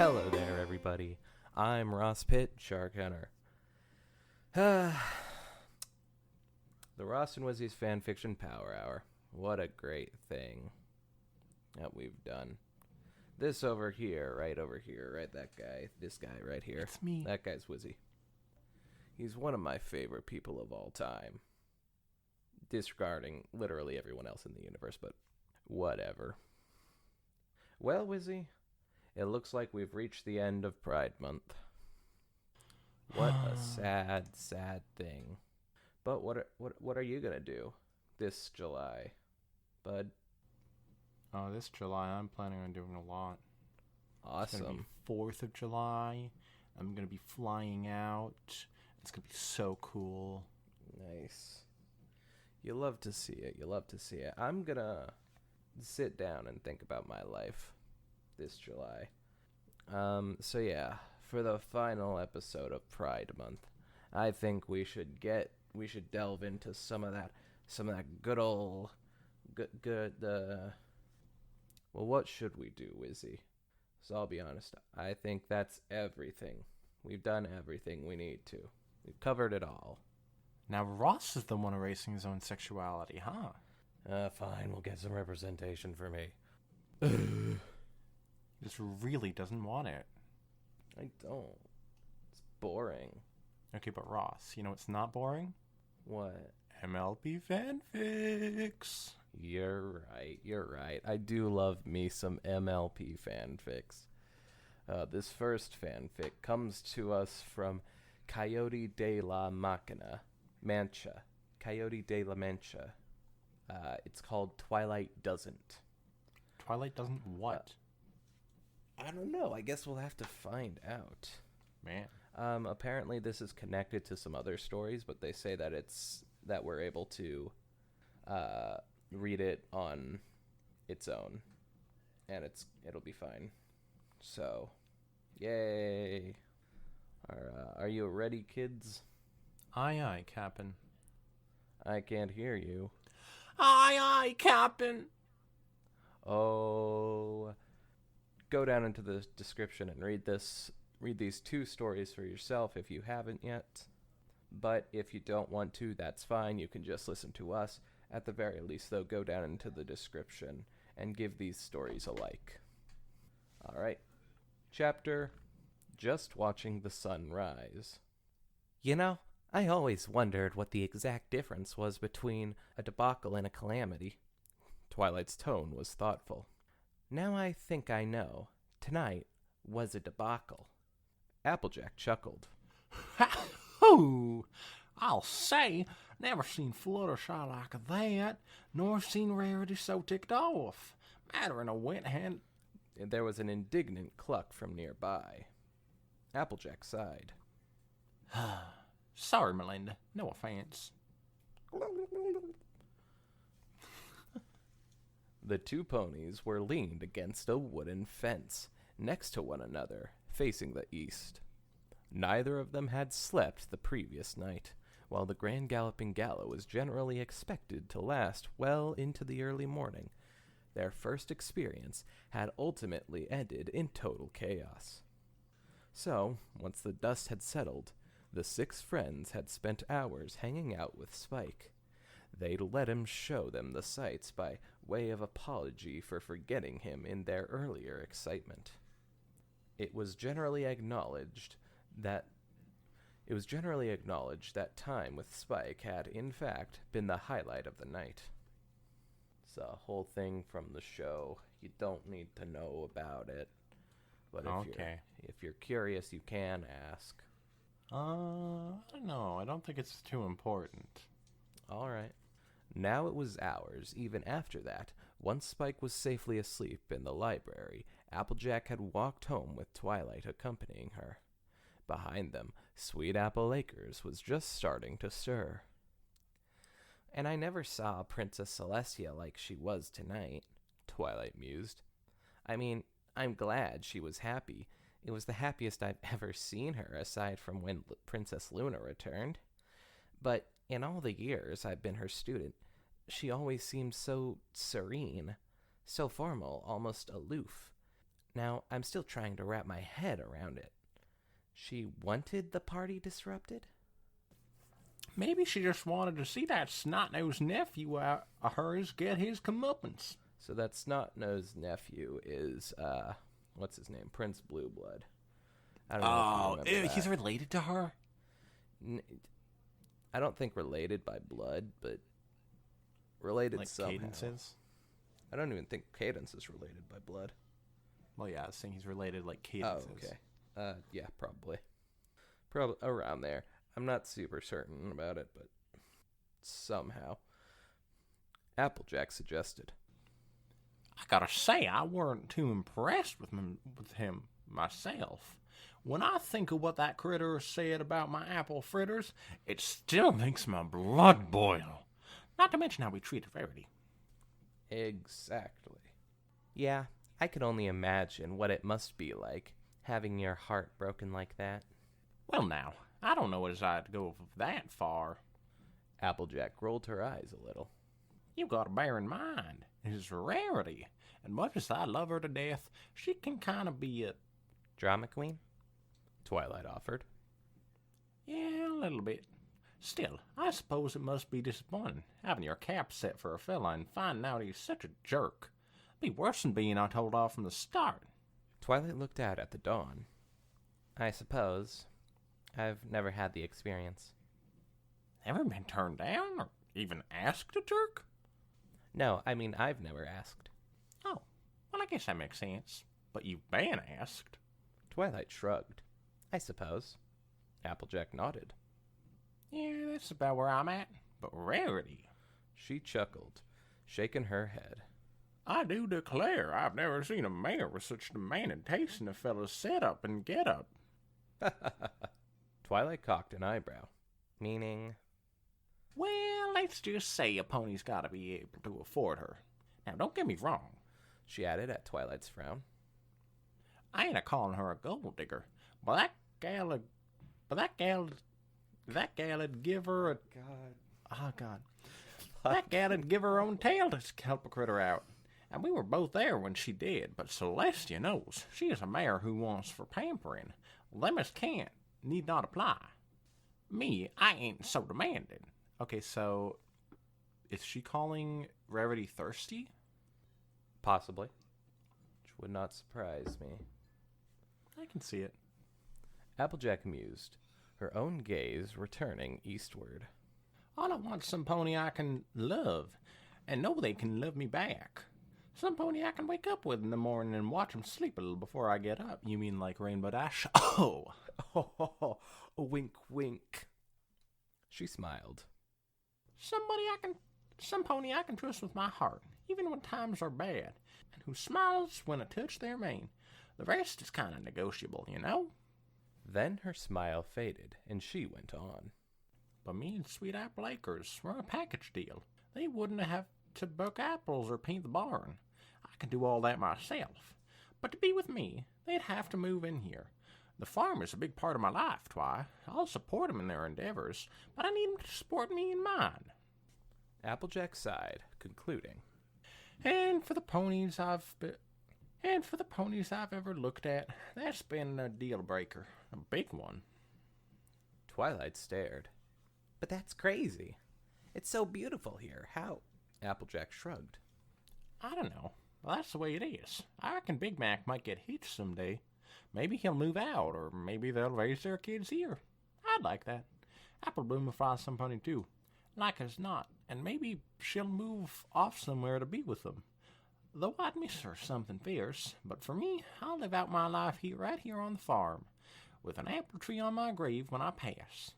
Hello there, everybody. I'm Ross Pitt, Shark Hunter. The Ross and Wizzy's Fanfiction Power Hour. What a great thing that we've done. This over here, right, that guy, this guy right here. It's me. That guy's Wizzy. He's one of my favorite people of all time. Disregarding literally everyone else in the universe, but whatever. Well, Wizzy, it looks like we've reached the end of Pride Month. What a sad, sad thing. But what are you gonna do this July, bud? Oh, this July I'm planning on doing a lot. Awesome. It's gonna be 4th of July. I'm gonna be flying out. It's gonna be so cool. Nice. You love to see it. I'm gonna sit down and think about my life this July. So yeah, for the final episode of Pride Month, I think we should delve into some of that good old well, what should we do, Wizzy? So I'll be honest, I think that's everything. We've done everything we need to. We've covered it all. Now Ross is the one erasing his own sexuality, huh? Fine, we'll get some representation for me. Just really doesn't want it. I don't. It's boring. Okay, but Ross, you know what's not boring? What? MLP fanfics. You're right. I do love me some MLP fanfics. This first fanfic comes to us from Coyote de la Mancha. Coyote de la Mancha. It's called Twilight Doesn't. Twilight doesn't what? I don't know. I guess we'll have to find out. Man. Apparently this is connected to some other stories, but they say that we're able to read it on its own, and it'll be fine. So, yay! Are you ready, kids? Aye, aye, Cap'n. I can't hear you. Aye, aye, Cap'n. Oh, go down into the description and read these two stories for yourself if you haven't yet. But if you don't want to, that's fine. You can just listen to us. At the very least, though, go down into the description and give these stories a like. All right. Chapter, Just Watching the Sun Rise. You know, I always wondered what the exact difference was between a debacle and a calamity. Twilight's tone was thoughtful. Now I think I know. Tonight was a debacle. Applejack chuckled. Hoo! I'll say, never seen Fluttershy like that, nor seen Rarity so ticked off. Mattering a wet hand. There was an indignant cluck from nearby. Applejack sighed. Sorry, Melinda. No offense. The two ponies were leaned against a wooden fence, next to one another, facing the east. Neither of them had slept the previous night, while the Grand Galloping Gala was generally expected to last well into the early morning. Their first experience had ultimately ended in total chaos. So, once the dust had settled, the six friends had spent hours hanging out with Spike. They'd let him show them the sights by way of apology for forgetting him in their earlier excitement. It was generally acknowledged that time with Spike had, in fact, been the highlight of the night. It's a whole thing from the show. You don't need to know about it. But if you're curious, you can ask. I don't know. I don't think it's too important. All right. Now it was hours, even after that. Once Spike was safely asleep in the library, Applejack had walked home with Twilight accompanying her. Behind them, Sweet Apple Acres was just starting to stir. And I never saw Princess Celestia like she was tonight, Twilight mused. I mean, I'm glad she was happy. It was the happiest I've ever seen her, aside from when Princess Luna returned. But in all the years I've been her student, she always seemed so serene, so formal, almost aloof. Now, I'm still trying to wrap my head around it. She wanted the party disrupted? Maybe she just wanted to see that snot-nosed nephew of hers get his comeuppance. So that snot-nosed nephew is, what's his name? Prince Blueblood. I don't know if you remember he's that. related to her? I don't think related by blood, but related Like somehow. Cadence is? I don't even think Cadence is related by blood. Well, yeah, I was saying he's related like Cadence Oh, is. okay. Yeah, probably. Probably around there. I'm not super certain about it, but somehow. Applejack suggested. I gotta say, I weren't too impressed with him myself. When I think of what that critter said about my apple fritters, it still makes my blood boil. Not to mention how we treated Rarity. Exactly. Yeah, I could only imagine what it must be like, having your heart broken like that. Well, now, I don't know as I'd go that far. Applejack rolled her eyes a little. You gotta bear in mind, it's Rarity. And much as I love her to death, she can kind of be a... Drama queen? Twilight offered. Yeah, a little bit. Still, I suppose it must be disappointing, having your cap set for a fella and finding out he's such a jerk. Be worse than being told off from the start. Twilight looked out at the dawn. I suppose. I've never had the experience. Never been turned down or even asked a jerk? No, I mean, I've never asked. Oh, well, I guess that makes sense. But you've been asked. Twilight shrugged. I suppose. Applejack nodded. Yeah, that's about where I'm at. But Rarity, She chuckled, shaking her head. I do declare I've never seen a mayor with such demanding taste in a fella's setup and get-up. Twilight cocked an eyebrow, meaning... Well, let's just say a pony's gotta be able to afford her. Now, don't get me wrong. She added at Twilight's frown. I ain't a-calling her a gold digger, but that gal'd give her a... God. Oh, God. That gal'd give her own tail to help a critter out. And we were both there when she did, but Celestia knows she is a mare who wants for pampering. Lemons need not apply. Me, I ain't so demanding. Okay, so is she calling Rarity thirsty? Possibly. Which would not surprise me. I can see it. Applejack mused, her own gaze returning eastward. I don't want some pony I can love, and know they can love me back. Some pony I can wake up with in the morning and watch him sleep a little before I get up. You mean like Rainbow Dash? Oh! Wink, wink. She smiled. Some pony I can trust with my heart, even when times are bad, and who smiles when I touch their mane. The rest is kind of negotiable, you know? Then her smile faded, and she went on. But me and Sweet Apple Acres were a package deal. They wouldn't have to buck apples or paint the barn. I can do all that myself. But to be with me, they'd have to move in here. The farm is a big part of my life, Twi. I'll support them in their endeavors, but I need them to support me in mine. Applejack sighed, concluding. And for the ponies I've ever looked at, that's been a deal breaker, a big one. Twilight stared. But that's crazy. It's so beautiful here. How? Applejack shrugged. I don't know. Well, that's the way it is. I reckon Big Mac might get hitched someday. Maybe he'll move out, or maybe they'll raise their kids here. I'd like that. Apple Bloom will find some pony too, like as not, and maybe she'll move off somewhere to be with them. Though I'd miss her something fierce, but for me, I'll live out my life right here on the farm, with an apple tree on my grave when I pass.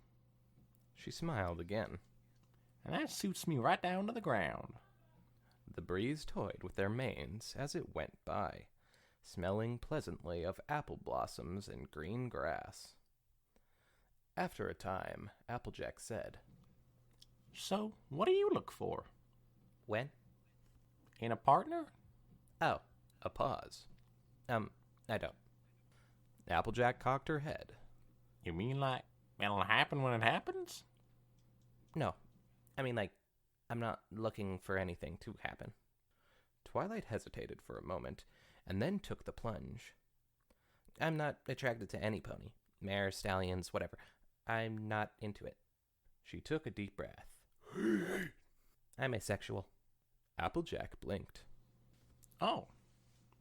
She smiled again. And that suits me right down to the ground. The breeze toyed with their manes as it went by, smelling pleasantly of apple blossoms and green grass. After a time, Applejack said, So, what do you look for? When? In a partner? Oh, a pause. I don't. Applejack cocked her head. You mean like it'll happen when it happens? No. I mean, like, I'm not looking for anything to happen. Twilight hesitated for a moment, and then took the plunge. I'm not attracted to any pony. Mares, stallions, whatever. I'm not into it. She took a deep breath. I'm asexual. Applejack blinked. Oh,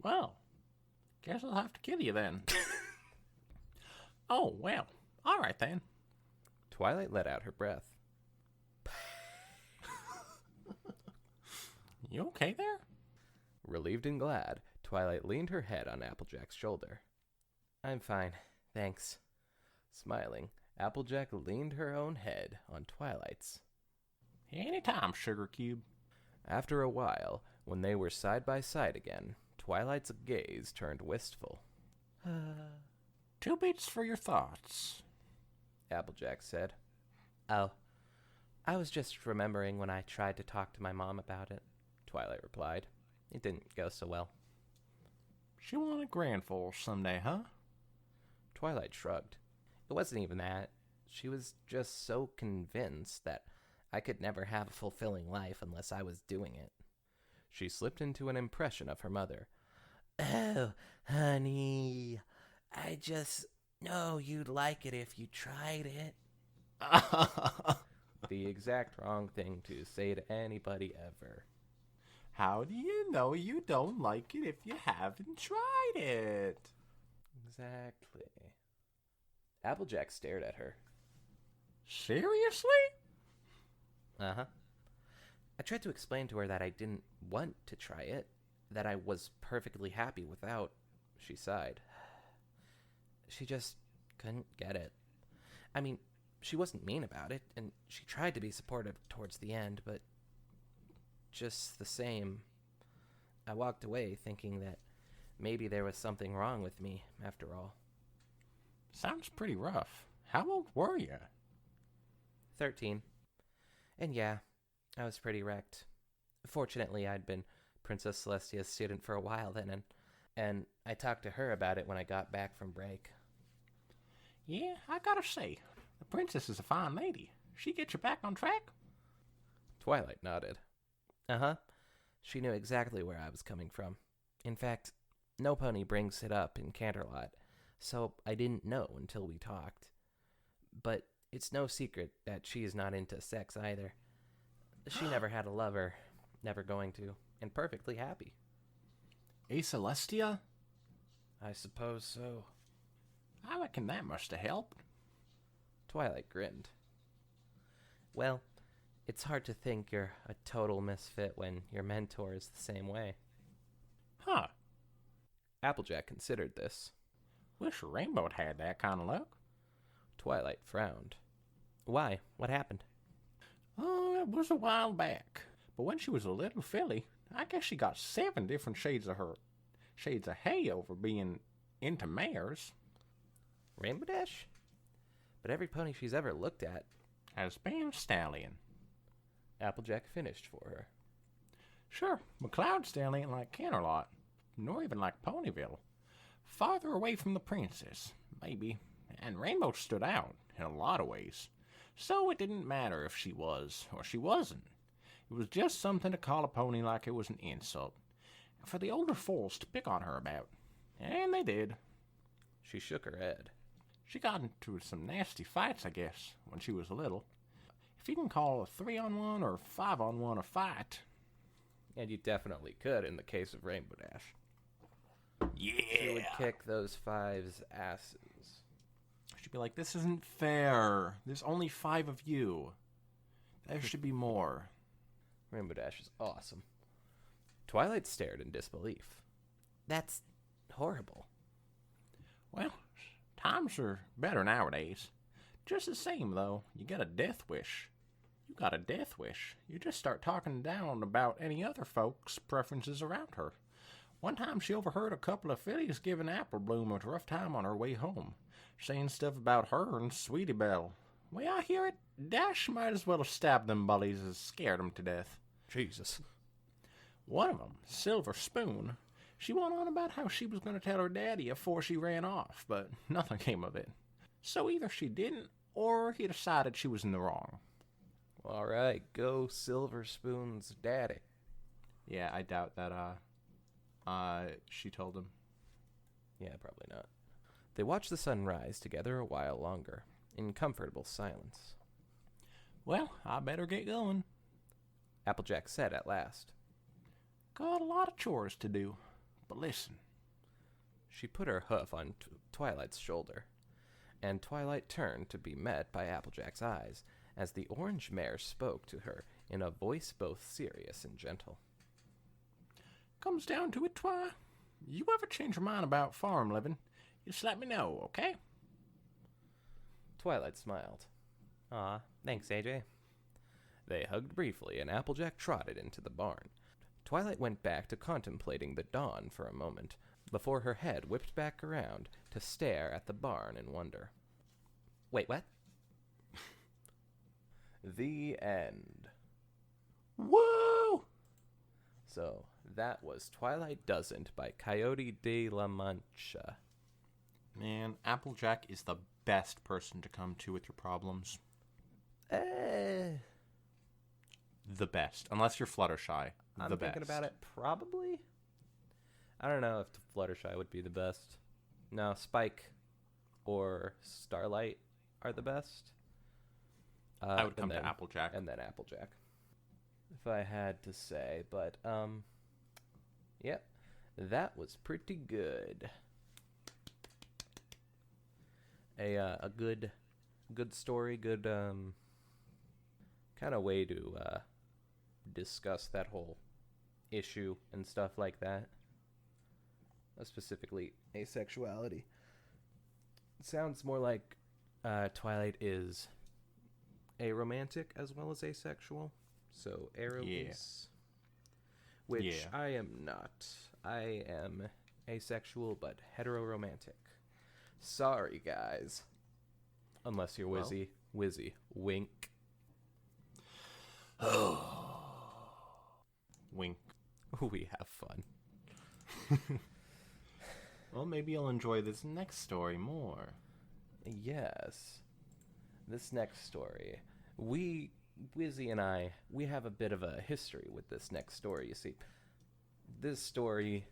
well, guess I'll have to kill you then. Oh, well, all right then. Twilight let out her breath. You okay there? Relieved and glad, Twilight leaned her head on Applejack's shoulder. I'm fine, thanks. Smiling, Applejack leaned her own head on Twilight's. Anytime, Sugar Cube. After a while, when they were side by side again, Twilight's gaze turned wistful. 2 beats for your thoughts, Applejack said. Oh, I was just remembering when I tried to talk to my mom about it, Twilight replied. It didn't go so well. She wanted grandfoal someday, huh? Twilight shrugged. It wasn't even that. She was just so convinced that I could never have a fulfilling life unless I was doing it. She slipped into an impression of her mother. Oh, honey, I just know you'd like it if you tried it. The exact wrong thing to say to anybody ever. How do you know you don't like it if you haven't tried it? Exactly. Applejack stared at her. Seriously? Uh-huh. I tried to explain to her that I didn't want to try it, that I was perfectly happy without. She sighed. She just couldn't get it. I mean, she wasn't mean about it, and she tried to be supportive towards the end, but just the same, I walked away thinking that maybe there was something wrong with me, after all. Sounds pretty rough. How old were you? 13. And yeah, I was pretty wrecked. Fortunately, I'd been Princess Celestia's student for a while then, and I talked to her about it when I got back from break. Yeah, I gotta say, the princess is a fine lady. She get you back on track? Twilight nodded. Uh-huh. She knew exactly where I was coming from. In fact, no pony brings it up in Canterlot, so I didn't know until we talked. But it's no secret that she is not into sex either. She never had a lover, never going to, and perfectly happy. A Celestia? I suppose so. I reckon that must have helped. Twilight grinned. Well, it's hard to think you're a total misfit when your mentor is the same way. Huh. Applejack considered this. Wish Rainbow had that kind of luck. Twilight frowned. Why? What happened? Oh, it was a while back. But when she was a little filly, I guess she got 7 different shades of hay over being into mares. Rainbow Dash? But every pony she's ever looked at Has been a stallion. Applejack finished for her. Sure, but Cloudsdale ain't like Canterlot, nor even like Ponyville. Farther away from the princess, maybe, and Rainbow stood out in a lot of ways. So it didn't matter if she was or she wasn't. It was just something to call a pony like it was an insult, for the older foals to pick on her about. And they did. She shook her head. She got into some nasty fights, I guess, when she was little. If you can call a 3-on-1 or 5-on-1 a fight. And you definitely could in the case of Rainbow Dash. Yeah. She would kick those 5's asses. She'd be like, this isn't fair. There's only 5 of you. There should be more. Rainbow Dash is awesome. Twilight stared in disbelief. That's horrible. Well, times are better nowadays. Just the same, though, you got a death wish. You got a death wish. You just start talking down about any other folks' preferences around her. One time she overheard a couple of fillies giving Apple Bloom a rough time on her way home, saying stuff about her and Sweetie Belle. Way I hear it, Dash might as well have stabbed them bullies as scared them to death. Jesus. One of them, Silver Spoon, she went on about how she was going to tell her daddy afore she ran off, but nothing came of it. So either she didn't, or he decided she was in the wrong. All right, go Silver Spoon's daddy. Yeah, I doubt that, She told him. Yeah, probably not. They watched the sun rise together a while longer, in comfortable silence. Well, I better get going. Applejack said at last. Got a lot of chores to do. But listen. She put her hoof on Twilight's shoulder, and Twilight turned to be met by Applejack's eyes as the orange mare spoke to her in a voice both serious and gentle. Comes down to it, Twi. You ever change your mind about farm living, just let me know, okay? Twilight smiled. Aw, thanks, AJ. They hugged briefly, and Applejack trotted into the barn. Twilight went back to contemplating the dawn for a moment, before her head whipped back around to stare at the barn in wonder. Wait, what? The end. Woo! So, that was Twilight Doesn't by Coyote de la Mancha. Man, Applejack is the best person to come to with your problems. The best. Unless you're Fluttershy. I'm the thinking best. about it, probably. I don't know if Fluttershy would be the best. No, Spike or Starlight are the best. I would come to Applejack. And then Applejack. If I had to say, but, yep, that was pretty good. A good story, good, kind of way to, discuss that whole issue and stuff like that. Specifically, asexuality. It sounds more like, Twilight is aromantic as well as asexual. So, aropiece. Which I am not. I am asexual, but heteroromantic. Sorry, guys. Unless you're Wizzy. Wizzy. Wink. Wink. We have fun. Well, maybe you'll enjoy this next story more. Yes. This next story. Wizzy and I, we have a bit of a history with this next story. You see, this story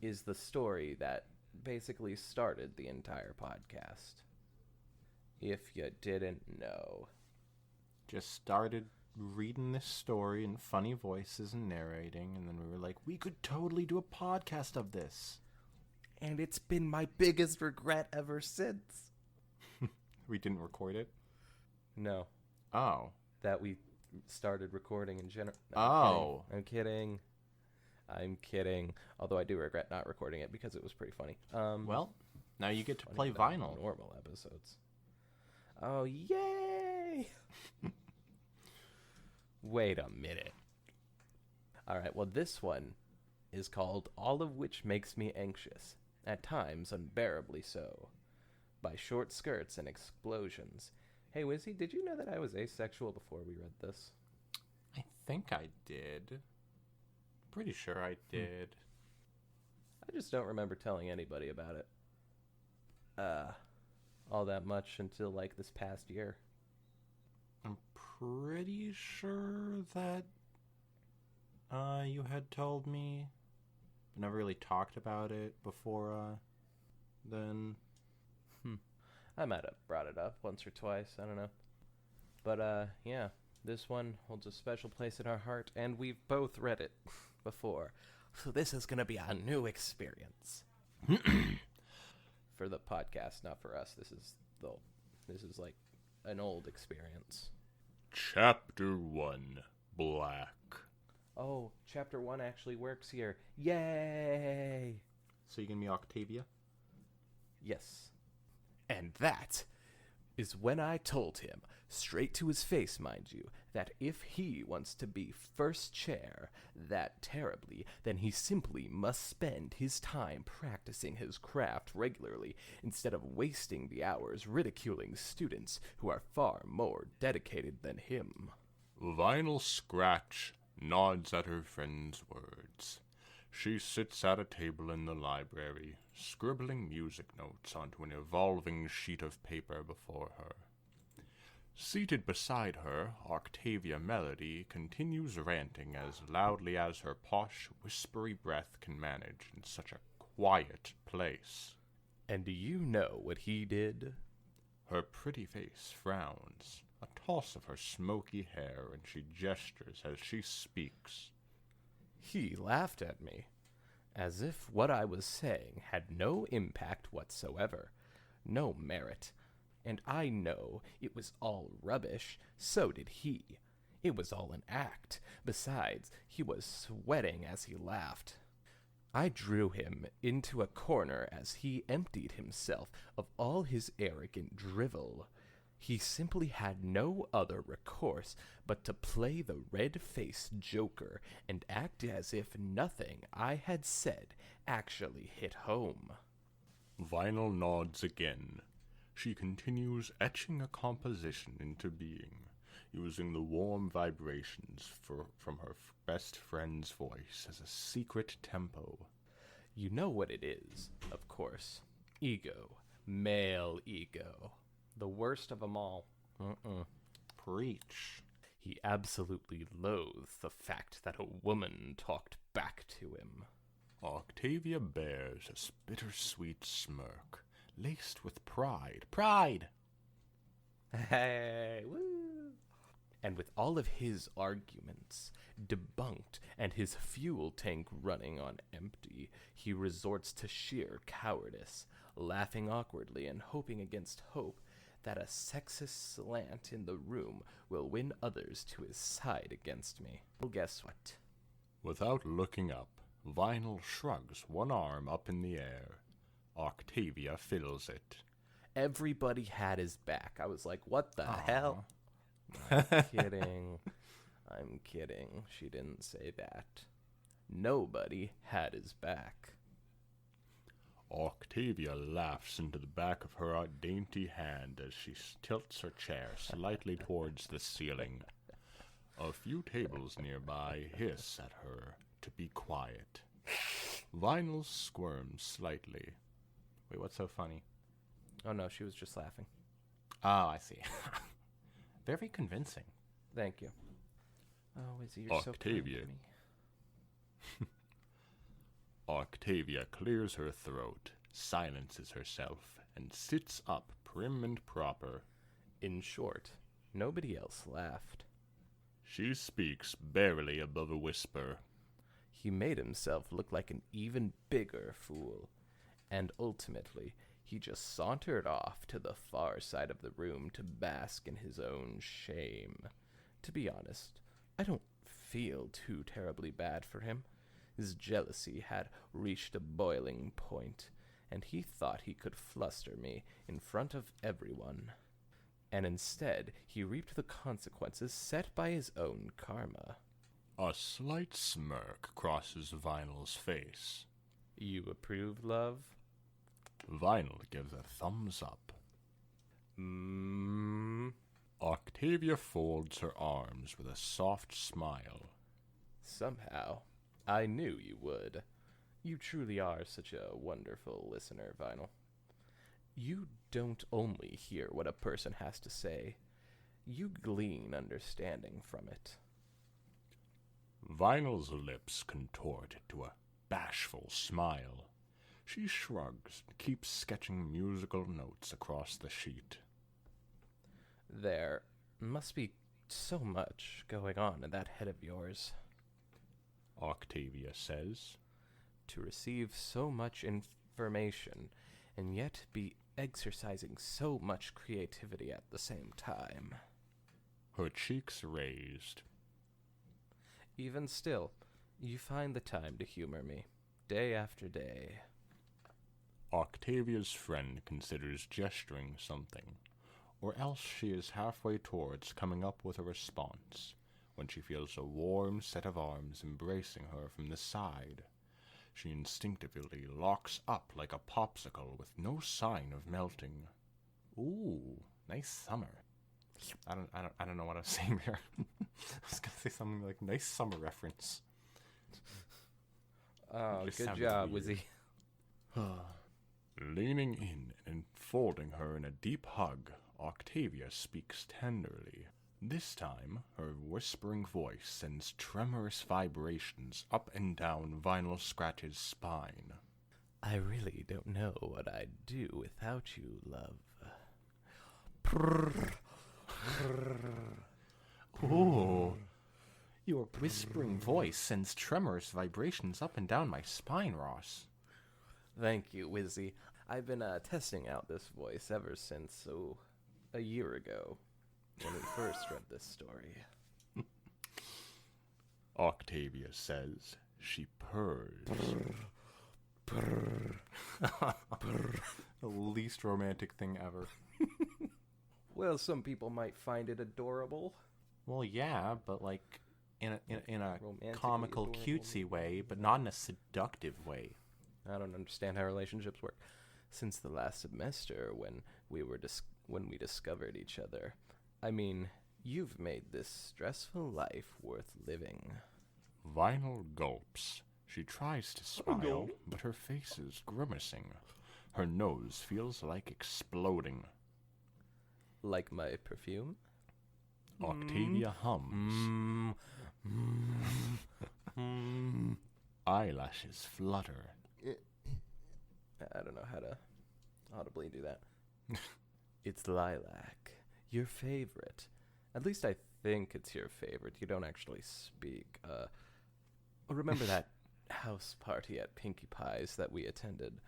is the story that basically started the entire podcast. If you didn't know. Just started reading this story in funny voices and narrating, and then we were like, we could totally do a podcast of this. And it's been my biggest regret ever since. We didn't record it? No. Oh. That we started recording in general. No, I'm kidding. Although I do regret not recording it because it was pretty funny. Well, now you get to play vinyl. Normal episodes. Oh, yay! Wait a minute. All right, well, this one is called All of Which Makes Me Anxious, at times unbearably so, by Short Skirts and Explosions. Hey, Wizzy, did you know that I was asexual before we read this? I think I did. Pretty sure I did. I just don't remember telling anybody about it. All that much until, like, this past year. I'm pretty sure that you had told me, but never really talked about it before then. I might have brought it up once or twice, I don't know. But, yeah, this one holds a special place in our heart, and we've both read it before. So this is going to be a new experience. For the podcast, not for us. This is like an old experience. Chapter 1, Black. Oh, Chapter 1 actually works here. Yay! So you gonna be Octavia? Yes. And that is when I told him, straight to his face, mind you, that if he wants to be first chair that terribly, then he simply must spend his time practicing his craft regularly instead of wasting the hours ridiculing students who are far more dedicated than him. Vinyl Scratch nods at her friend's words. She sits at a table in the library, scribbling music notes onto an evolving sheet of paper before her. Seated beside her, Octavia Melody continues ranting as loudly as her posh, whispery breath can manage in such a quiet place. And do you know what he did? Her pretty face frowns, a toss of her smoky hair, and she gestures as she speaks. He laughed at me, as if what I was saying had no impact whatsoever, no merit. And I know it was all rubbish, so did he. It was all an act. Besides, he was sweating as he laughed. I drew him into a corner as he emptied himself of all his arrogant drivel. He simply had no other recourse but to play the red-faced joker and act as if nothing I had said actually hit home. Vinyl nods again. She continues etching a composition into being, using the warm vibrations from her best friend's voice as a secret tempo. You know what it is, of course. Ego. Male ego. The worst of them all. Preach. He absolutely loathed the fact that a woman talked back to him. Octavia bears a bittersweet smirk, laced with pride. Pride! Hey, woo! And with all of his arguments debunked and his fuel tank running on empty, he resorts to sheer cowardice, laughing awkwardly and hoping against hope that a sexist slant in the room will win others to his side against me. Well, guess what? Without looking up, Vinyl shrugs one arm up in the air. Octavia fills it. Everybody had his back. I was like, what the hell? I'm kidding. I'm kidding. She didn't say that. Nobody had his back. Octavia laughs into the back of her dainty hand as she tilts her chair slightly towards the ceiling. A few tables nearby hiss at her to be quiet. Vinyl squirms slightly. Wait, what's so funny? Oh no, she was just laughing. Oh, I see. Very convincing. Thank you. Oh, Izzy, you're so kind to Octavia. me. Octavia clears her throat, silences herself, and sits up prim and proper. In short, nobody else laughed. She speaks barely above a whisper. He made himself look like an even bigger fool, and ultimately he just sauntered off to the far side of the room to bask in his own shame. To be honest, I don't feel too terribly bad for him. His jealousy had reached a boiling point, and he thought he could fluster me in front of everyone. And instead, he reaped the consequences set by his own karma. A slight smirk crosses Vinyl's face. You approve, love? Vinyl gives a thumbs up. Octavia folds her arms with a soft smile. Somehow, I knew you would. You truly are such a wonderful listener, Vinyl. You don't only hear what a person has to say, you glean understanding from it. Vinyl's lips contort into a bashful smile. She shrugs and keeps sketching musical notes across the sheet. There must be so much going on in that head of yours. Octavia says. To receive so much information and yet be exercising so much creativity at the same time. Her cheeks raised. Even still, you find the time to humor me, day after day. Octavia's friend considers gesturing something, or else she is halfway towards coming up with a response, when she feels a warm set of arms embracing her from the side. She instinctively locks up like a popsicle with no sign of melting. Ooh, nice summer. I don't know what I was saying there. I was gonna say something like nice summer reference. Oh, just good sounded job, weird. Wizzy. Leaning in and enfolding her in a deep hug, Octavia speaks tenderly. This time, her whispering voice sends tremorous vibrations up and down Vinyl Scratch's spine. I really don't know what I'd do without you, love. Prrr. Oh, your whispering voice sends tremorous vibrations up and down my spine, Ross. Thank you, Wizzy. I've been testing out this voice ever since, a year ago, when we first read this story. Octavia says. She purrs. The least romantic thing ever. Well, some people might find it adorable. Well, yeah, but like in a Romantically comical, adorable. cutesy way, but not in a seductive way. I don't understand how relationships work. Since the last semester, when we discovered each other, I mean, you've made this stressful life worth living. Vinyl gulps. She tries to smile, but her face is grimacing. Her nose feels like exploding. Like my perfume? Octavia hums. Eyelashes flutter. I don't know how to audibly do that. It's lilac. Your favorite. At least I think it's your favorite. You don't actually speak. Remember that house party at Pinkie Pie's that we attended?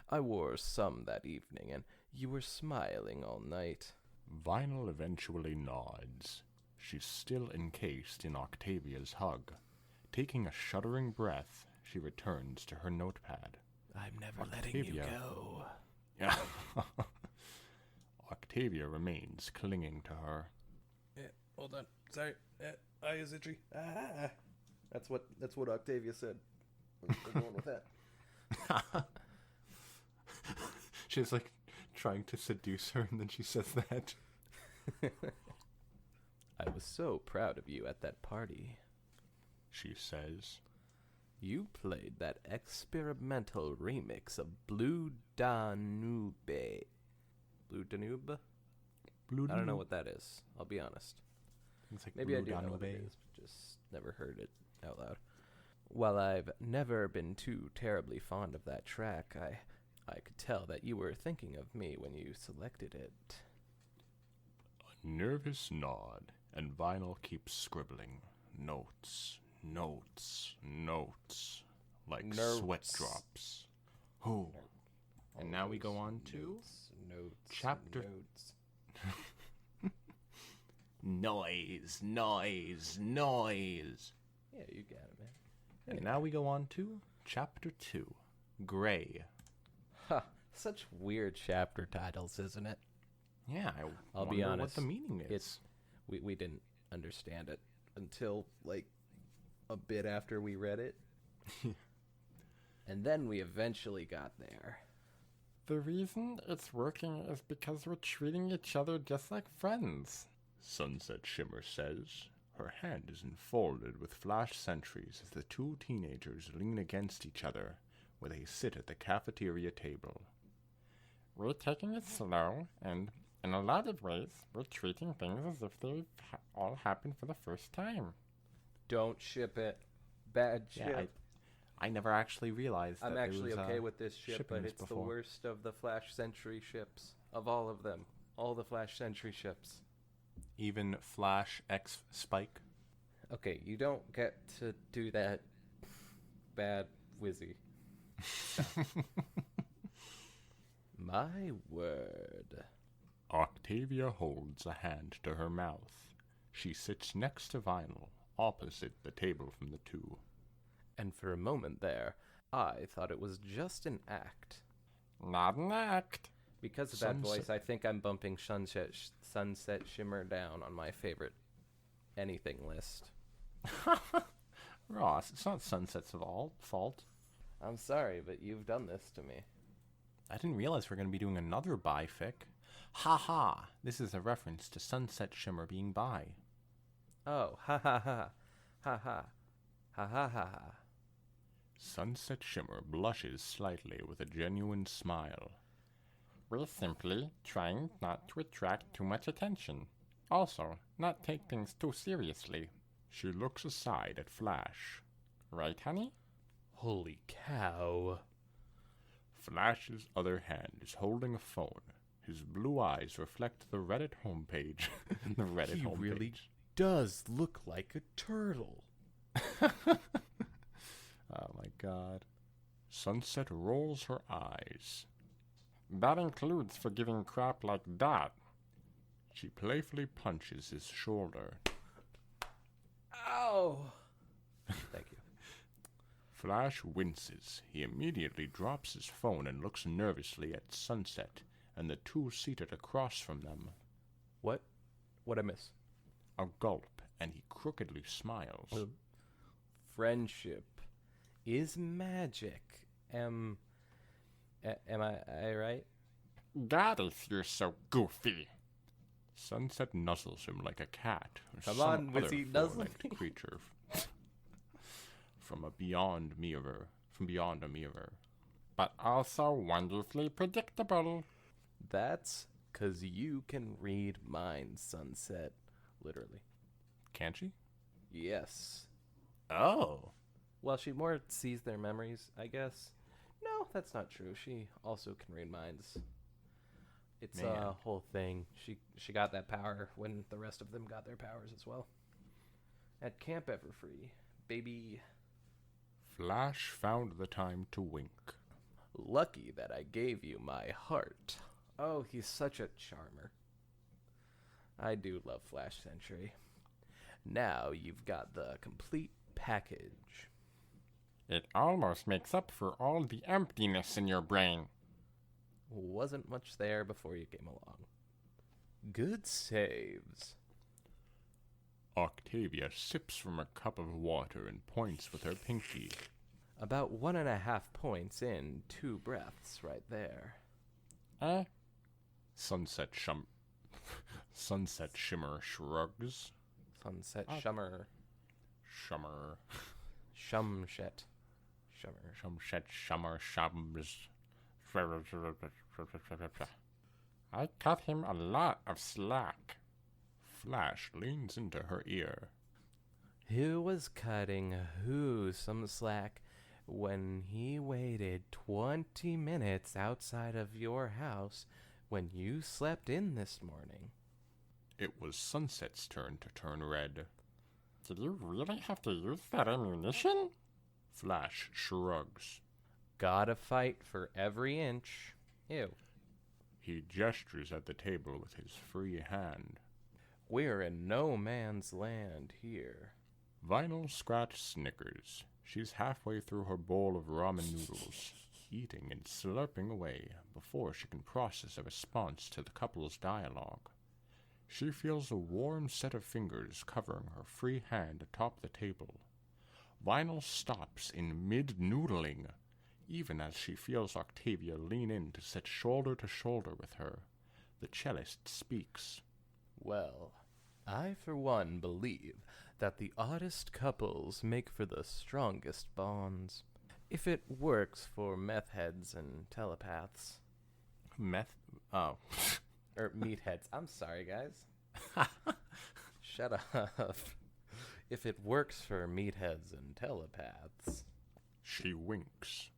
I wore some that evening, and you were smiling all night. Vinyl eventually nods. She's still encased in Octavia's hug. Taking a shuddering breath, she returns to her notepad. I'm never letting you Octavia. go. Yeah. Octavia remains clinging to her. Hold on. Sorry. Eye is itchy. Ah. That's what Octavia said. We're going with that. She's like trying to seduce her, and then she says that. I was so proud of you at that party. She says. You played that experimental remix of Blue Danube. Blue Danube? I don't know what that is. I'll be honest. It's like Maybe I Blue do know what Danube. it is, but just never heard it out loud. While I've never been too terribly fond of that track, I could tell that you were thinking of me when you selected it. A nervous nod, and Vinyl keeps scribbling. Notes, notes, notes. Like sweat Notes. drops. Oh. And now we go on to notes, chapter- notes. Noise, noise, noise. Yeah, you got it, man. And now we go on to chapter 2, Gray. Ha! Such weird chapter titles, isn't it? Yeah, I'll wonder be honest. what the meaning is. We didn't understand it until like a bit after we read it. And then we eventually got there. The reason it's working is because we're treating each other just like friends. Sunset Shimmer says. Her hand is enfolded with flash sentries as the two teenagers lean against each other where they sit at the cafeteria table. We're taking it slow, and in a lot of ways, we're treating things as if they all happened for the first time. Don't ship it. Bad ship. Yeah, I never actually realized that I'm there actually was, okay with this ship, shipping but this it's the before. worst of the Flash Sentry ships. Of all of them. All the Flash Sentry ships. Even Flash X Spike. Okay, you don't get to do that, Bad Wizzy. My word. Octavia holds a hand to her mouth. She sits next to Vinyl, opposite the table from the two. And for a moment there, I thought it was just an act. Not an act. Because of that Sunset- voice, I think I'm bumping Sunset Shimmer down on my favorite anything list. Ross, it's not Sunset's fault. I'm sorry, but you've done this to me. I didn't realize we're going to be doing another bi fic. Ha ha! This is a reference to Sunset Shimmer being bi. Oh, ha ha ha. Ha ha. Ha ha ha ha. Sunset Shimmer blushes slightly with a genuine smile. We're simply trying not to attract too much attention. Also, not take things too seriously. She looks aside at Flash. Right, honey? Holy cow. Flash's other hand is holding a phone. His blue eyes reflect the Reddit homepage. The Reddit He homepage. really does look like a turtle. Oh my god. Sunset rolls her eyes. That includes for giving crap like that. She playfully punches his shoulder. Ow! Thank you. Flash winces. He immediately drops his phone and looks nervously at Sunset and the two seated across from them. What'd I miss? A gulp, and he crookedly smiles. Friendship is magic. Am I right? God, if you're so goofy. Sunset nuzzles him like a cat or Come some on, other Wizzy, nuzzle four-legged me. creature from beyond a mirror. But also wonderfully predictable. That's 'cause you can read minds, Sunset. Literally. Can't she? Yes. Oh. Well, she more sees their memories, I guess. No, that's not true. She also can read minds. It's Man. a whole thing. She got that power when the rest of them got their powers as well. At Camp Everfree, baby. Flash found the time to wink. Lucky that I gave you my heart. Oh, he's such a charmer. I do love Flash Sentry. Now you've got the complete package. It almost makes up for all the emptiness in your brain. Wasn't much there before you came along. Good saves. Octavia sips from a cup of water and points with her pinky. About 1.5 points in 2 breaths right there. Sunset Shimmer shrugs. Sunset Shummer. Shummer. Shumshet. Shummer. Shumshet Shummer Shums. I cut him a lot of slack. Flash leans into her ear. Who was cutting who some slack when he waited 20 minutes outside of your house when you slept in this morning? It was Sunset's turn to turn red. Did you really have to use that ammunition? Flash shrugs. Gotta fight for every inch. Ew. He gestures at the table with his free hand. We're in no man's land here. Vinyl Scratch snickers. She's halfway through her bowl of ramen noodles, eating and slurping away before she can process a response to the couple's dialogue. She feels a warm set of fingers covering her free hand atop the table. Vinyl stops in mid-noodling, even as she feels Octavia lean in to sit shoulder to shoulder with her. The cellist speaks. Well, I for one believe that the oddest couples make for the strongest bonds. If it works for meth heads and telepaths. Oh. Or meatheads. I'm sorry, guys. Shut up. If it works for meatheads and telepaths, She winks.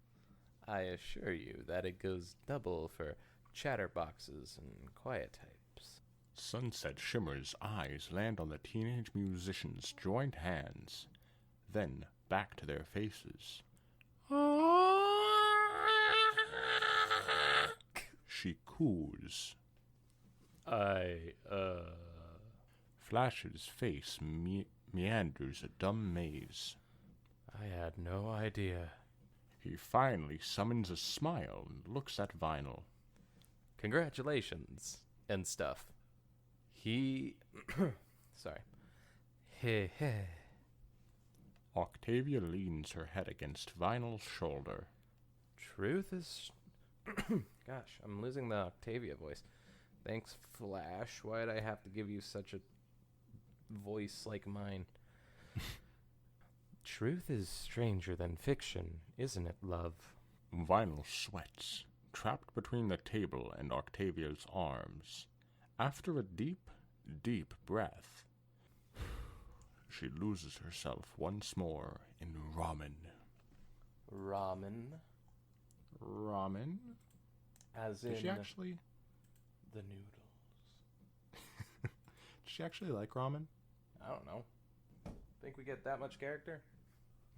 I assure you that it goes double for chatterboxes and quiet types. Sunset Shimmer's eyes land on the teenage musicians' joined hands, then back to their faces. She coos. Flash's face meanders a dumb maze. I had no idea. He finally summons a smile and looks at Vinyl. Congratulations and stuff. He... Sorry. Heh heh. Octavia leans her head against Vinyl's shoulder. Truth is... Gosh, I'm losing the Octavia voice. Thanks, Flash. Why'd I have to give you such a voice like mine? Truth is stranger than fiction, isn't it, love? Vinyl sweats. trapped between the table and Octavia's arms. After a deep, deep breath, she loses herself once more in ramen. Ramen, Ramen? as Did in she actually... the noodles. Did she actually like ramen? I don't know. Think we get that much character?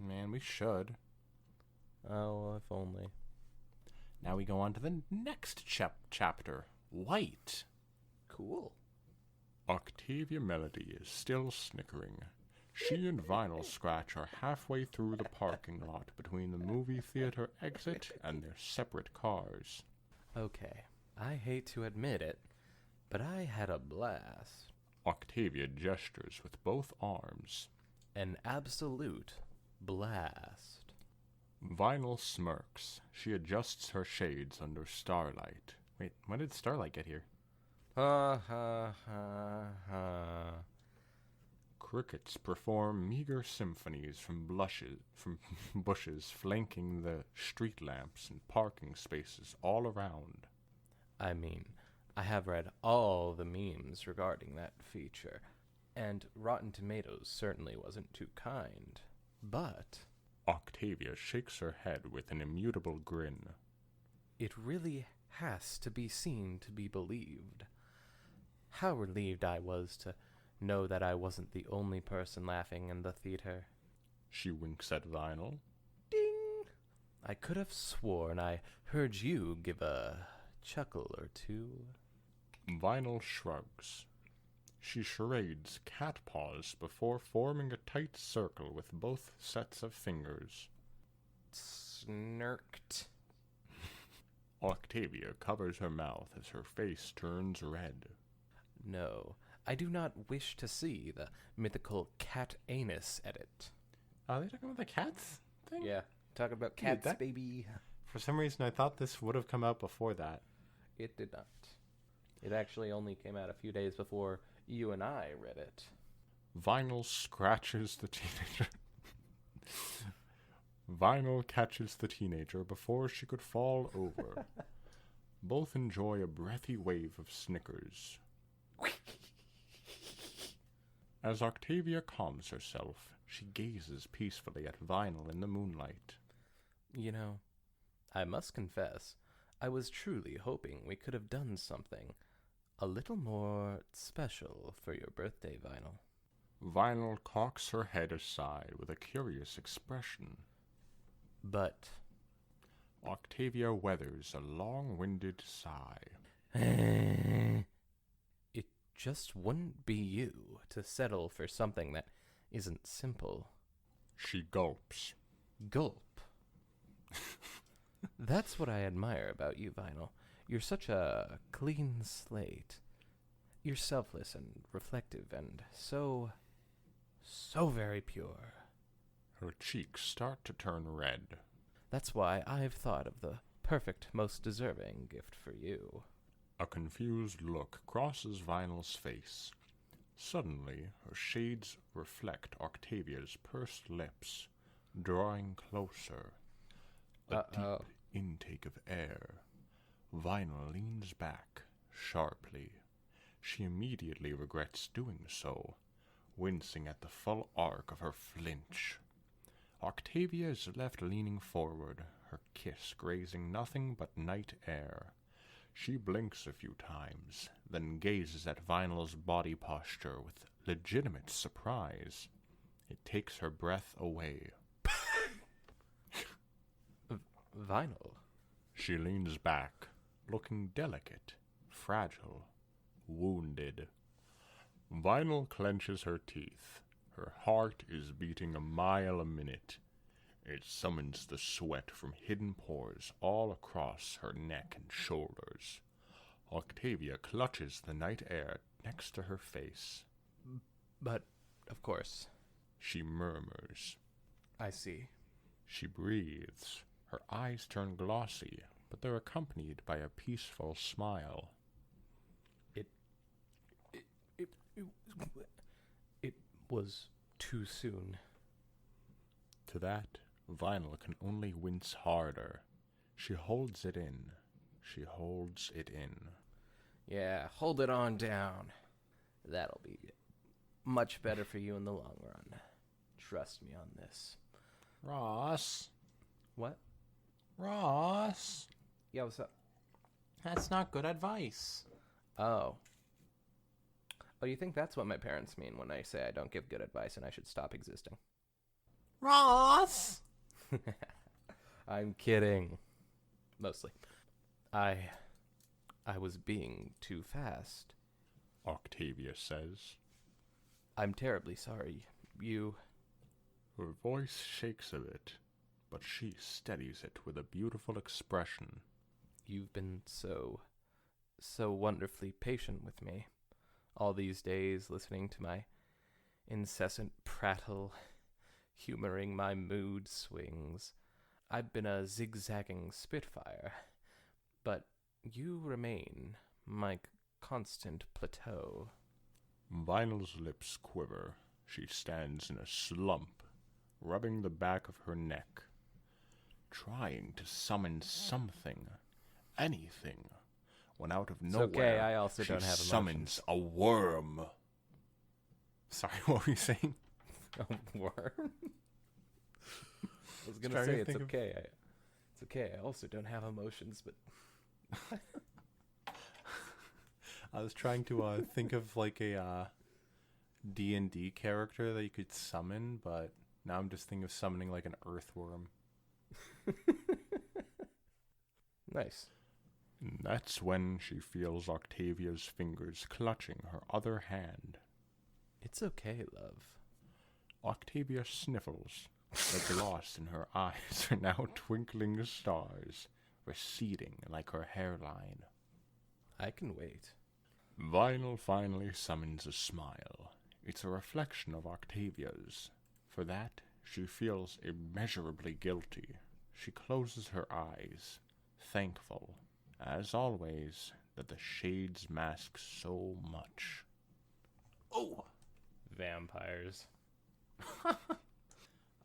Man, we should. Oh, if only. Now we go on to the next chapter. White. Cool. Octavia Melody is still snickering. She and Vinyl Scratch are halfway through the parking lot between the movie theater exit and their separate cars. Okay, I hate to admit it, but I had a blast. Octavia gestures with both arms. An absolute blast. Vinyl smirks. She adjusts her shades under starlight. Wait, when did starlight get here? Ha ha ha ha. Crickets perform meager symphonies from bushes flanking the street lamps and parking spaces all around. I mean, I have read all the memes regarding that feature, and Rotten Tomatoes certainly wasn't too kind. But Octavia shakes her head with an immutable grin. it really has to be seen to be believed. How relieved I was to know that I wasn't the only person laughing in the theater. She winks at Vinyl. Ding! I could have sworn I heard you give a chuckle or two. Vinyl shrugs. She charades cat paws before forming a tight circle with both sets of fingers. Snirked. Octavia covers her mouth as her face turns red. No, I do not wish to see the mythical cat anus edit. Are they talking about the cats thing? Yeah, talk about Dude, cats, that- baby. For some reason, I thought this would have come out before that. It did not. It actually only came out a few days before you and I read it. Vinyl scratches the teenager. Vinyl catches the teenager before she could fall over. Both enjoy a breathy wave of snickers. As Octavia calms herself, she gazes peacefully at Vinyl in the moonlight. You know, I must confess, I was truly hoping we could have done something a little more special for your birthday, Vinyl. Vinyl cocks her head aside with a curious expression. But Octavia weathers a long-winded sigh. it just wouldn't be you to settle for something that isn't simple. She gulps. Gulp. That's what I admire about you, Vinyl. You're such a clean slate. You're selfless and reflective and so very pure. Her cheeks start to turn red. That's why I've thought of the perfect, most deserving gift for you. A confused look crosses Vinyl's face. Suddenly, her shades reflect Octavia's pursed lips, drawing closer. A Uh-oh. deep intake of air. Vinyl leans back, sharply. She immediately regrets doing so, wincing at the full arc of her flinch. Octavia is left leaning forward, her kiss grazing nothing but night air. She blinks a few times, then gazes at Vinyl's body posture with legitimate surprise. It takes her breath away. Vinyl? She leans back, looking delicate, fragile, wounded. Vinyl clenches her teeth. Her heart is beating a mile a minute. It summons the sweat from hidden pores all across her neck and shoulders. Octavia clutches the night air next to her face. But, of course, She murmurs. I see. She breathes. Her eyes turn glossy, but they're accompanied by a peaceful smile. It was too soon. To that, Vinyl can only wince harder. She holds it in, She holds it in. Yeah, hold it on down. That'll be much better for you in the long run. Trust me on this. Ross. What? Ross. Yeah, what's up? That's not good advice. Oh. Oh, you think that's what my parents mean when I say I don't give good advice and I should stop existing? Ross! I'm kidding. Mostly. I was being too fast. Octavia says. I'm terribly sorry. You... Her voice shakes a bit, but she steadies it with a beautiful expression. You've been so wonderfully patient with me. All these days listening to my incessant prattle, humoring my mood swings. I've been a zigzagging spitfire, but you remain my constant plateau. Vinyl's lips quiver. She stands in a slump, rubbing the back of her neck, trying to summon something, anything, when out of nowhere okay, I also she don't have summons a worm. Sorry, what were you saying? A worm? I was gonna Trying say to it's think of- okay. It's okay. I also don't have emotions, but I was trying to think of like a D&D character that you could summon, but now I'm just thinking of summoning like an earthworm. nice. That's when she feels Octavia's fingers clutching her other hand. It's okay, love. Octavia sniffles. The gloss in her eyes are now twinkling stars, receding like her hairline. I can wait. Vinyl finally summons a smile. It's a reflection of Octavia's. For that, she feels immeasurably guilty. She closes her eyes, thankful, as always, that the shades mask so much. Oh! Vampires.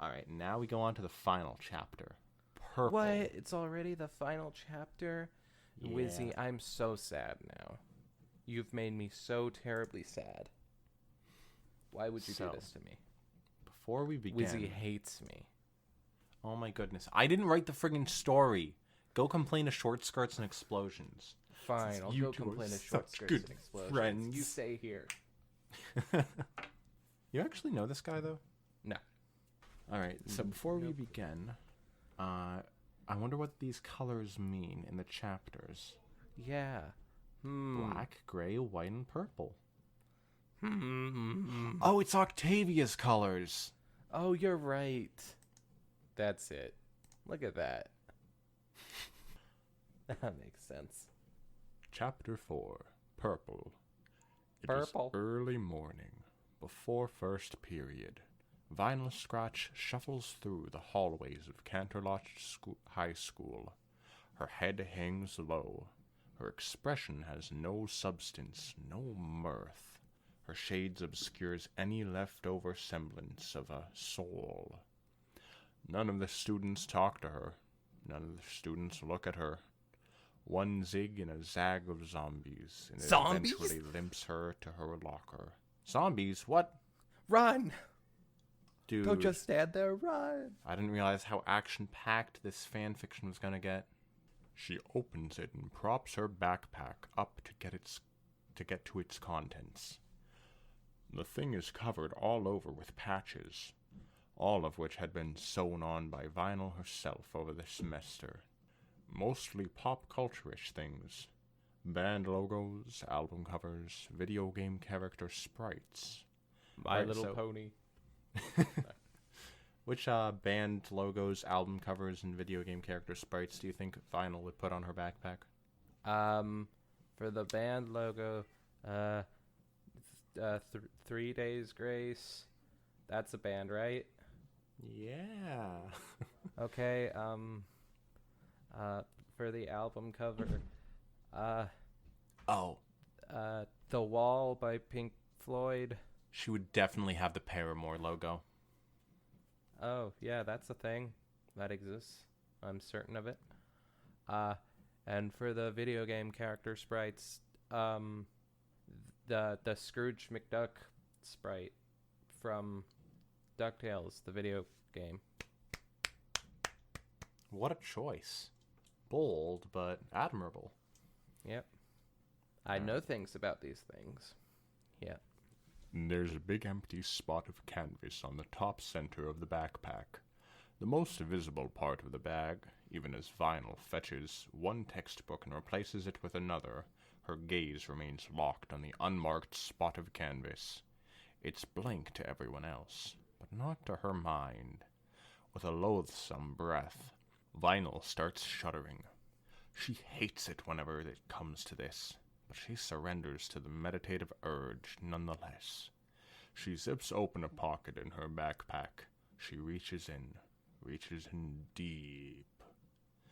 Alright, now we go on to the final chapter. Purple. What? It's already the final chapter? Yeah. Wizzy, I'm so sad now. You've made me so terribly sad. Why would you do So, this to me? Before we begin... Wizzy hates me. Oh my goodness. I didn't write the friggin' story. Go complain to Short Skirts and Explosions. Fine, I'll you go two are complain to Short such Skirts good and Explosions. friends. You stay here. You actually know this guy, though? No. Alright, so before we begin, I wonder what these colors mean in the chapters. Yeah. Black, gray, white, and purple. Hmm. Oh, it's Octavia's colors! Oh, you're right. That's it. Look at that. That makes sense. Chapter 4, Purple. It Purple. is early morning, before first period. Vinyl Scratch shuffles through the hallways of Canterlot High School. Her head hangs low. Her expression has no substance, no mirth. Her shades obscures any leftover semblance of a soul. None of the students talk to her. None of the students look at her. One zig and a zag of zombies, and it Zombies? eventually limps her to her locker. Zombies? What? Run! Dude, Don't just stand there, run! I didn't realize how action-packed this fanfiction was gonna get. She opens it and props her backpack up to get to its contents. The thing is covered all over with patches, all of which had been sewn on by Vinyl herself over the semester. Mostly pop culture-ish things. Band logos, album covers, video game character sprites. My Right, Little so- Pony. Which band logos, album covers, and video game character sprites do you think Vinyl would put on her backpack? For the band logo, 3 Days Grace. That's a band, right? Yeah. Okay, for the album cover, Oh, The Wall by Pink Floyd. she would definitely have the Paramore logo. Oh, yeah, that's a thing that exists. I'm certain of it. And for the video game character sprites, the Scrooge McDuck sprite from DuckTales, the video game. What a choice. Bold, but admirable. Yep. I know things about these things. Yep. There's a big empty spot of canvas on the top center of the backpack, the most visible part of the bag. Even as Vinyl fetches one textbook and replaces it with another, her gaze remains locked on the unmarked spot of canvas. It's blank to everyone else, but not to her mind. With a loathsome breath, Vinyl starts shuddering. She hates it whenever it comes to this, but she surrenders to the meditative urge nonetheless. She zips open a pocket in her backpack. She reaches in deep.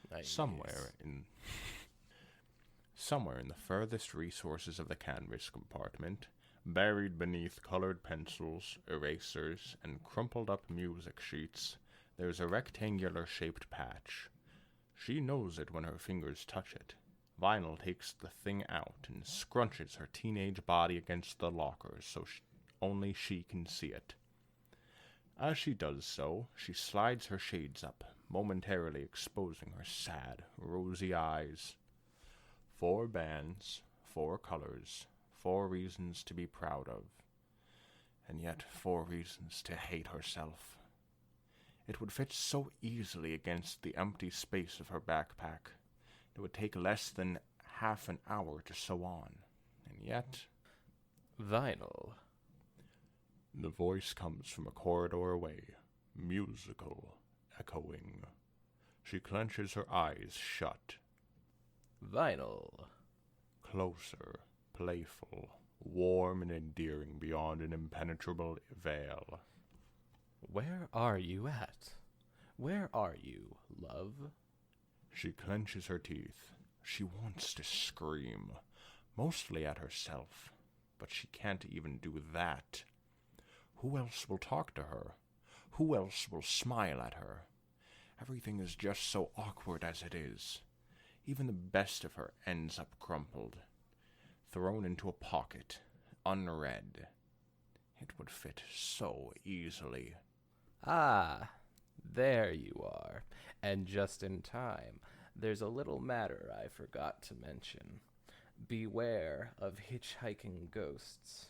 Nice. Somewhere in the furthest resources of the canvas compartment, buried beneath colored pencils, erasers, and crumpled up music sheets, there's a rectangular-shaped patch. She knows it when her fingers touch it. Vinyl takes the thing out and scrunches her teenage body against the locker so only she can see it. As she does so, she slides her shades up, momentarily exposing her sad, rosy eyes. 4 bands, 4 colors, 4 reasons to be proud of, and yet 4 reasons to hate herself. It would fit so easily against the empty space of her backpack. It would take less than half an hour to sew on, and yet... Vinyl. The voice comes from a corridor away, musical, echoing. She clenches her eyes shut. Vinyl. Closer, playful, warm and endearing beyond an impenetrable veil. Where are you at? Where are you, love? She clenches her teeth. She wants to scream, mostly at herself, but she can't even do that. Who else will talk to her? Who else will smile at her? Everything is just so awkward as it is. Even the best of her ends up crumpled, thrown into a pocket, unread. It would fit so easily. Ah, there you are. And just in time. There's a little matter I forgot to mention. Beware of hitchhiking ghosts.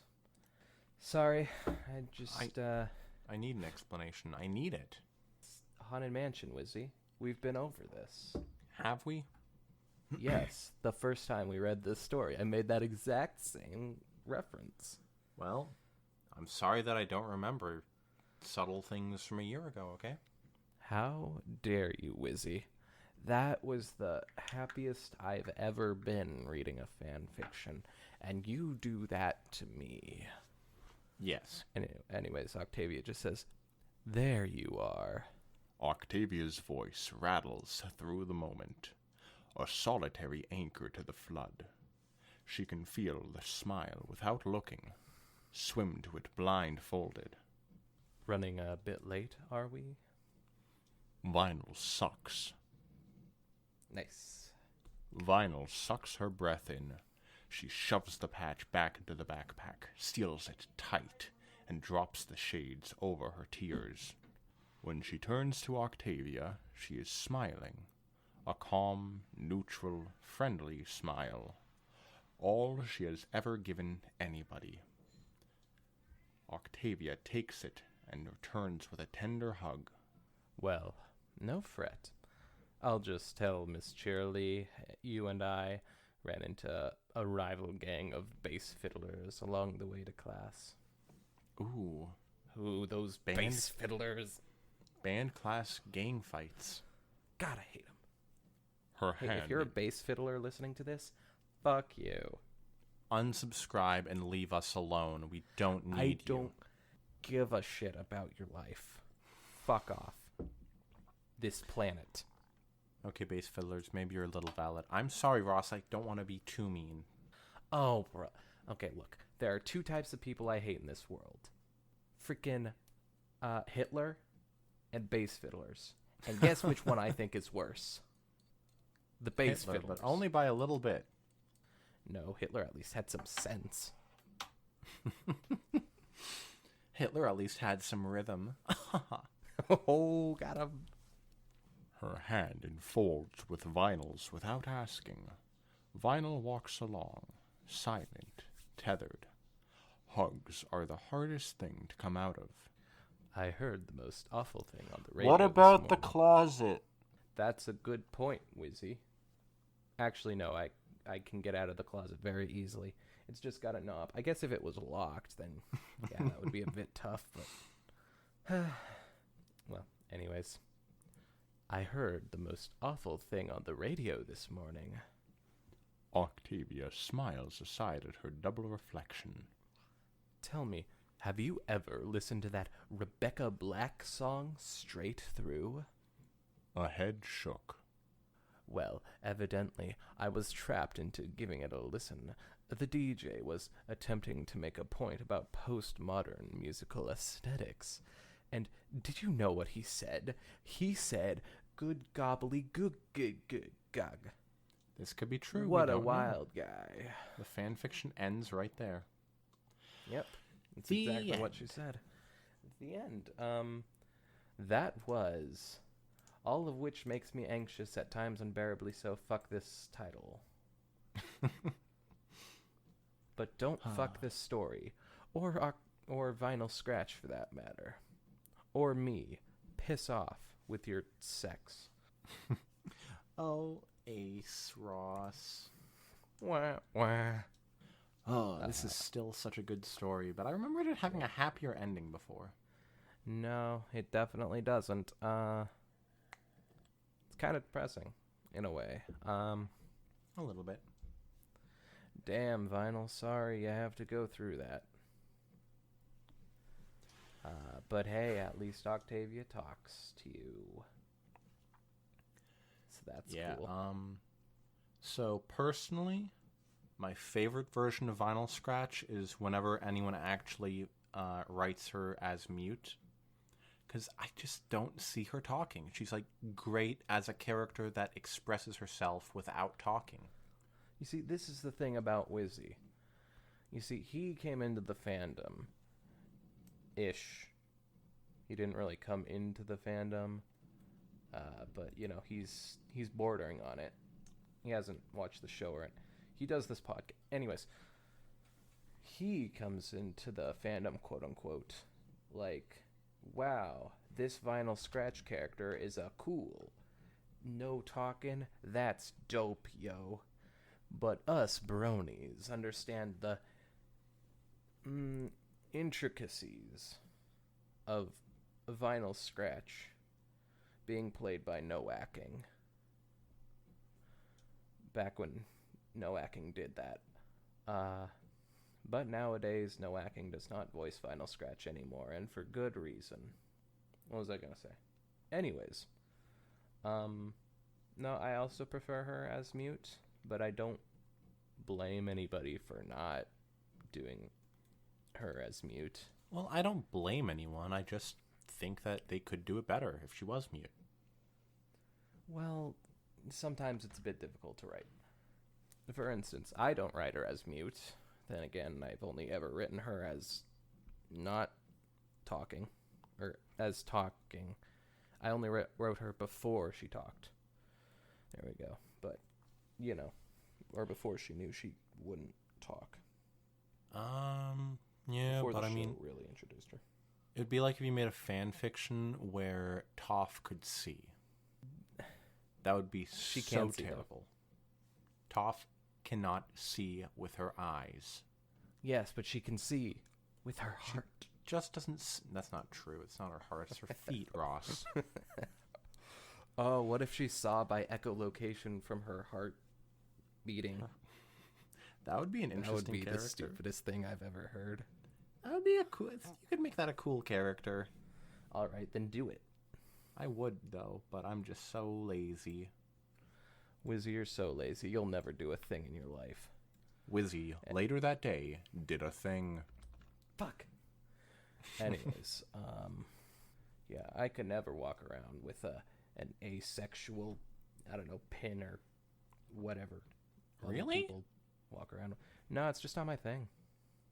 Sorry, I need an explanation. I need it. Haunted Mansion, Wizzy. We've been over this. Have we? Yes, the first time we read this story, I made that exact same reference. Well, I'm sorry that I don't remember subtle things from a year ago, okay? How dare you, Wizzy? That was the happiest I've ever been reading a fan fiction, and you do that to me. Yes. Anyways, Octavia just says, there you are. Octavia's voice rattles through the moment, a solitary anchor to the flood. She can feel the smile without looking, swim to it blindfolded. Running a bit late, are we? Vinyl sucks. Nice. Vinyl sucks her breath in. She shoves the patch back into the backpack, seals it tight, and drops the shades over her tears. When she turns to Octavia, she is smiling. A calm, neutral, friendly smile. All she has ever given anybody. Octavia takes it and returns with a tender hug. Well, no fret. I'll just tell Miss Cheerily you and I ran into a rival gang of bass fiddlers along the way to class. Ooh, Those Band- bass fiddlers. band class gang fights. God, I hate them. Her Hey, hand. if you're a bass fiddler listening to this, fuck you. Unsubscribe and leave us alone. We don't need I you. don't give a shit about your life. Fuck off. This planet. Okay, bass fiddlers, maybe you're a little valid. I'm sorry, Ross. I don't want to be too mean. Oh, bro. Okay, look. There are 2 types of people I hate in this world. Freaking Hitler and bass fiddlers. And guess which one I think is worse? The bass Hitler, fiddlers. but only by a little bit. No, Hitler at least had some sense. Hitler at least had some rhythm. Oh, got him. Her hand enfolds with vinyls without asking. Vinyl walks along, silent, tethered. Hugs are the hardest thing to come out of. I heard the most awful thing on the radio. What about this the morning. closet? That's a good point, Wizzy. Actually, no, I can get out of the closet very easily. It's just got a knob. I guess if it was locked, then yeah, that would be a bit tough, but... well, anyways. I heard the most awful thing on the radio this morning. Octavia smiles aside at her double reflection. Tell me, have you ever listened to that Rebecca Black song straight through? A head shook. Well, evidently, I was trapped into giving it a listen. The DJ was attempting to make a point about postmodern musical aesthetics. And did you know what he said? He said, good gobbly good gug. This could be true. What we a don't know. wild guy. The fan fiction ends right there. Yep. That's The exactly end. what she said. The end. That was... all of which makes me anxious, at times unbearably so. Fuck this title. But don't fuck this story. Or Vinyl Scratch, for that matter. Or me. Piss off with your sex. Oh, Ace Ross. Wah, wah. Oh, this is still such a good story, but I remembered it having a happier ending before. No, it definitely doesn't. It's kind of depressing, in a way. A little bit. Damn, Vinyl, sorry you have to go through that. But hey, at least Octavia talks to you. So that's cool. So personally, my favorite version of Vinyl Scratch is whenever anyone actually writes her as mute. Because I just don't see her talking. She's like great as a character that expresses herself without talking. You see, this is the thing about Wizzy. You see, he came into the fandom. Ish. He didn't really come into the fandom. But, you know, he's bordering on it. He hasn't watched the show or it. He does this podcast. Anyways, he comes into the fandom, quote unquote, like, wow, this Vinyl Scratch character is a cool. No talking, that's dope, yo. But us bronies understand the intricacies of Vinyl Scratch being played by Noacking. Back when Noacking did that. But nowadays, Noacking does not voice Vinyl Scratch anymore, and for good reason. What was I going to say? Anyways. No, I also prefer her as mute, but I don't blame anybody for not doing her as mute. Well, I don't blame anyone. I just think that they could do it better if she was mute. Well, sometimes it's a bit difficult to write. For instance, I don't write her as mute. Then again, I've only ever written her as not talking, or as talking. I only wrote her before she talked. There we go. But, you know, or before she knew she wouldn't talk. Yeah, Before but the I show mean, really introduced her. it'd be like if you made a fan fiction where Toph could see. That would be She so can't see, though. terrible. Toph cannot see with her eyes. Yes, but she can see with her heart. Just doesn't. That's not true. It's not her heart. It's her feet, Ross. Oh, what if she saw by echolocation from her heart beating? That would be an That interesting would be character. the stupidest thing I've ever heard. That would be a cool. You could make that a cool character. All right, then do it. I would though, but I'm just so lazy. Wizzy, you're so lazy. You'll never do a thing in your life. Wizzy later that day did a thing. Fuck. Anyways, yeah, I could never walk around with an asexual, I don't know, pin or whatever. other Really? people walk around. No, it's just not my thing.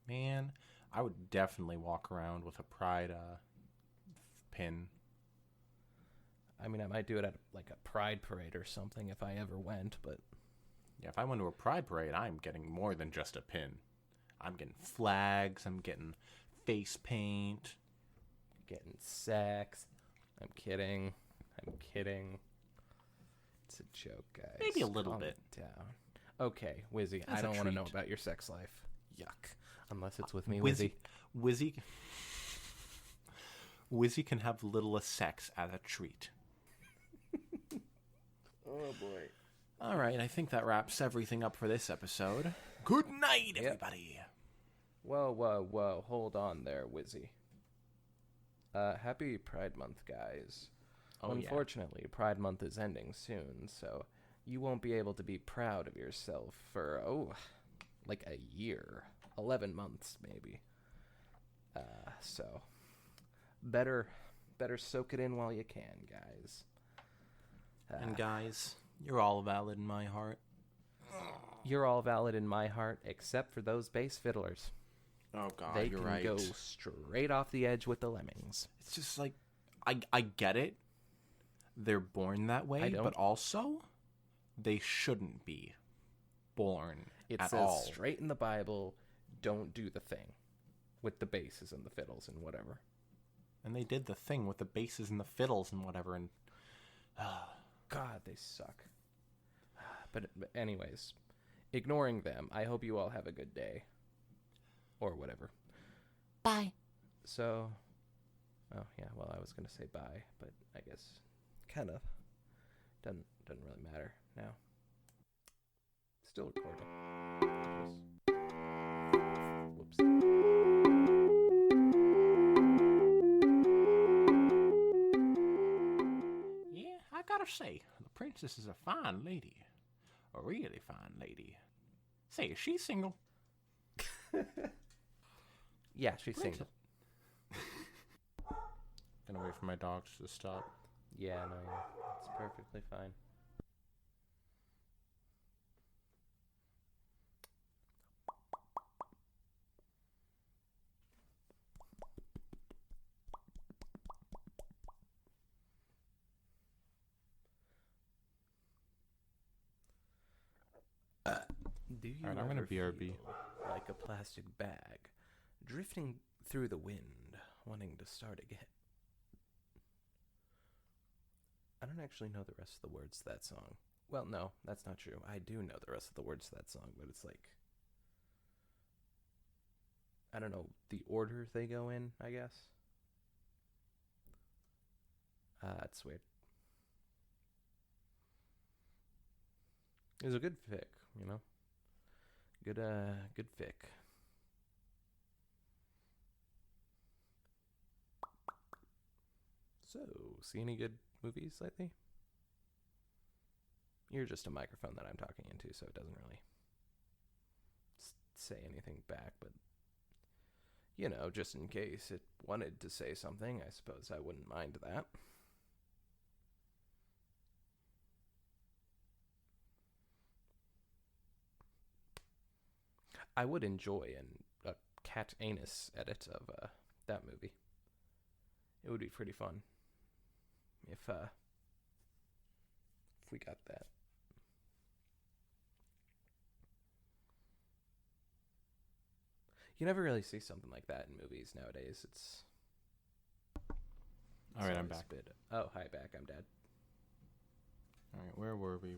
Man, I would definitely walk around with a pride pin. I mean, I might do it at like a pride parade or something if I ever went, but Yeah, if I went to a pride parade, I'm getting more than just a pin. I'm getting flags, I'm getting face paint. getting sex. I'm kidding. I'm kidding. It's a joke, guys. Maybe a little Calm bit. it down. Okay, Wizzy, As I a don't want to know treat. about your sex life. Yuck. Unless it's with me, Wizzy. Wizzy. Wizzy can have littlest sex as a treat. Oh, boy. All right, I think that wraps everything up for this episode. Good night, everybody. Whoa, whoa, whoa. Hold on there, Wizzy. Happy Pride Month, guys. Oh, yeah. Unfortunately, Pride Month is ending soon, so you won't be able to be proud of yourself for, like a year. 11 months, maybe. So, better soak it in while you can, guys. And guys, you're all valid in my heart. You're all valid in my heart, except for those bass fiddlers. Oh, God, They you're can right. go straight off the edge with the lemmings. It's just like, I get it. They're born that way, I don't. but also, they shouldn't be born It at says all. straight in the Bible, don't do the thing with the basses and the fiddles and whatever. And they did the thing with the basses and the fiddles and whatever, and God, they suck. But anyways, ignoring them, I hope you all have a good day. Or whatever. Bye. So, oh yeah, well I was gonna say bye, but I guess kind of doesn't really matter now. Still recording. Whoops. yeah, I gotta say, the princess is a fine lady. A really fine lady. Say, is she single? Yeah, she's single. Gonna wait for my dogs to stop. Yeah, no, yeah, it's perfectly fine. Do you Alright, I'm gonna ever BRB. feel like a plastic bag drifting through the wind, wanting to start again? I don't actually know the rest of the words to that song. Well, no, that's not true. I do know the rest of the words to that song, but it's like, I don't know the order they go in, I guess. It's weird. It was a good fic, you know? Good fic. So, see any good movies lately? You're just a microphone that I'm talking into, so it doesn't really say anything back, but, you know, just in case it wanted to say something, I suppose I wouldn't mind that. I would enjoy a cat anus edit of that movie. It would be pretty fun if we got that. You never really see something like that in movies nowadays. It's Alright, I'm always back. oh, hi, back. I'm dead. Alright, where were we?